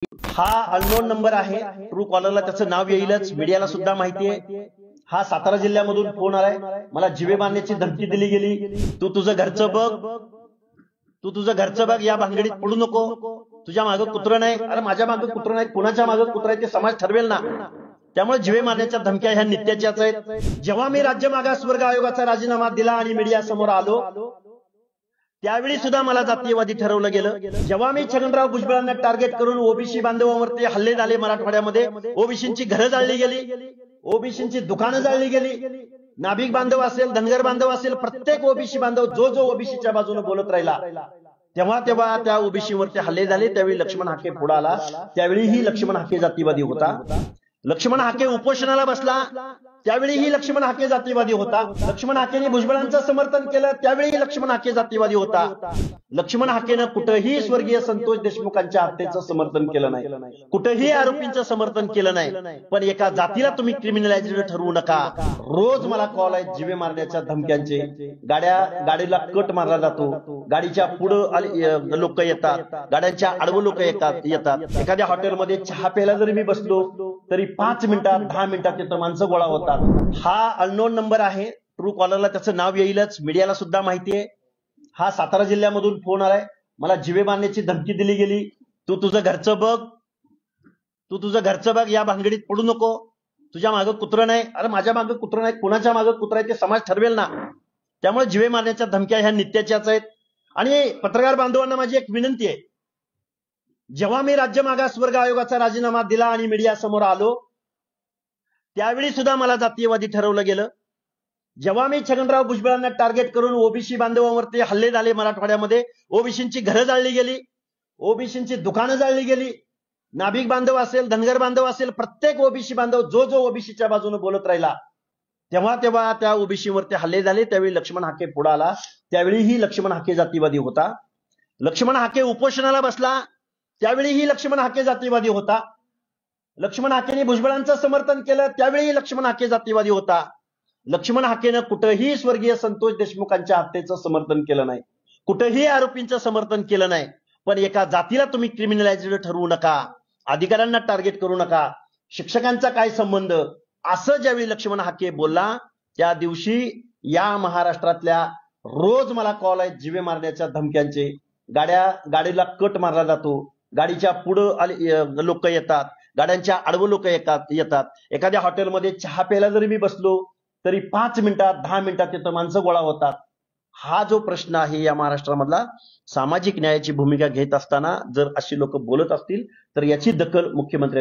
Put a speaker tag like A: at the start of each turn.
A: हा unknown number आहे। True कॉलरला त्याचं नाव येईलच, मीडियाला सुद्धा माहिती आहे। हा सातारा जिल्ह्यामधून फोन आलाय, मला जीवे मारण्याची धमकी दिली गेली। तू तुझं घरचं बघ, या भानगडीत पडू नको। तुझ्या मागं कुत्रं नाही, अरे माझ्या मागं कुत्रं नाही, कुणाच्या मागं कुत्रं आहे ते समाज ठरवेल ना। त्यामुळे जीवे मारण्याच्या धमक्या ह्या नित्याच्याच आहेत। जेव्हा मी राज्य मागासवर्ग आयोगाचा राजीनामा दिला आणि मीडिया समोर आलो, त्यावेळी सुद्धा मला जातीयवादी ठरवलं गेलं। जेव्हा मी छगनराव भुजबळांना टार्गेट करून ओबीसी बांधवांवरती हल्ले झाले मराठवाड्यामध्ये, ओबीसींची घरं जाळली गेली, ओबीसींची दुकानं जाळली गेली, नाभिक बांधव असेल, धनगर बांधव असेल, प्रत्येक ओबीसी बांधव जो ओबीसीच्या बाजूने बोलत राहिला, तेव्हा त्या ओबीसीवरती हल्ले झाले। त्यावेळी लक्ष्मण हाके पुढे आला, त्यावेळीही लक्ष्मण हाके जातीवादी होता। लक्ष्मण हाके उपोषणाला बसला, त्यावेळीही लक्ष्मण हाके जातीवादी होता। लक्ष्मण हाकेने भुजबळांचं समर्थन केलं, त्यावेळी लक्ष्मण हाके जातीवादी होता। लक्ष्मण हाकेनं कुठेही स्वर्गीय संतोष देशमुखांच्या हत्येचं समर्थन केलं नाही, कुठेही आरोपींचं समर्थन केलं नाही। पण एका जातीला तुम्ही क्रिमिनलाइज्ड ठरवू नका। रोज मला कॉल आहेत जीवे मारण्याच्या धमक्यांचे। गाडीला कट मारला जातो, गाडीच्या पुढे लोक येतात, गाड्यांच्या आडवं लोक येतात। एखाद्या हॉटेलमध्ये चहा प्यायला जरी मी बसलो तरी 5 मिनिटात 10 मिनिटात तिथं माणसं गोळा होतात। हा अननोन नंबर आहे। ट्रू कॉलरला त्याचं नाव येईलच, मीडियाला सुद्धा माहिती आहे। हा सातारा जिल्ह्यामधून फोन आलाय, मला जीवे मारण्याची धमकी दिली गेली। तू तुझं घरचं बघ, या भानगडीत पडू नको। तुझ्या मागं कुत्रं नाही, अरे माझ्या मागं कुत्रं नाही, कुणाच्या मागं कुत्रं आहे ते समाज ठरवेल ना। त्यामुळे जीवे मारण्याच्या धमक्या ह्या नित्याच्याच आहेत। आणि पत्रकार बांधवांना माझी एक विनंती आहे, जेव्हा मी राज्य मागासवर्ग आयोगाचा राजीनामा दिला आणि मीडिया समोर आलो, त्यावेळी सुद्धा मला जातीयवादी ठरवलं गेलं। जेव्हा मी छगनराव भुजबळांना टार्गेट करून ओबीसी बांधवांवरती हल्ले झाले मराठवाड्यामध्ये, ओबीसींची घरं जाळली गेली, ओबीसींची दुकानं जाळली गेली, नाभिक बांधव असेल, धनगर बांधव असेल, प्रत्येक ओबीसी बांधव जो ओबीसीच्या बाजूने बोलत राहिला, तेव्हा त्या ओबीसीवरती हल्ले झाले। त्यावेळी लक्ष्मण हाके पुढे आला, त्यावेळीही लक्ष्मण हाके जातीवादी होता। लक्ष्मण हाके उपोषणाला बसला, त्यावेळीही लक्ष्मण हाके जातीवादी होता। लक्ष्मण हाकेने भुजबळांचं समर्थन केलं, त्यावेळी लक्ष्मण हाके जातीवादी होता। लक्ष्मण हाकेनं कुठेही स्वर्गीय संतोष देशमुखांच्या हत्येचं समर्थन केलं नाही, कुठेही आरोपींचं समर्थन केलं नाही। पण एका जातीला तुम्ही क्रिमिनलाइज्ड ठरवू नका, अधिकाऱ्यांना टार्गेट करू नका, शिक्षकांचा काय संबंध, असं ज्यावेळी लक्ष्मण हाके बोलला, त्या दिवशी या महाराष्ट्रातल्या रोज मला कॉल आहेत जीवे मारण्याच्या धमक्यांचे। गाडीला कट मारला जातो, गाडीच्या पुढे लोक येतात, गाड्यांच्या आडवं लोक येतात। एखाद्या हॉटेलमध्ये चहा प्यायला जरी मी बसलो तरी 5 मिनिटात 10 मिनिटात तिथं माणसं गोळा होतात। हा जो प्रश्न आहे या महाराष्ट्रामधला, सामाजिक न्यायाची भूमिका घेत असताना जर अशी लोक बोलत असतील तर याची दखल मुख्यमंत्र्यांनी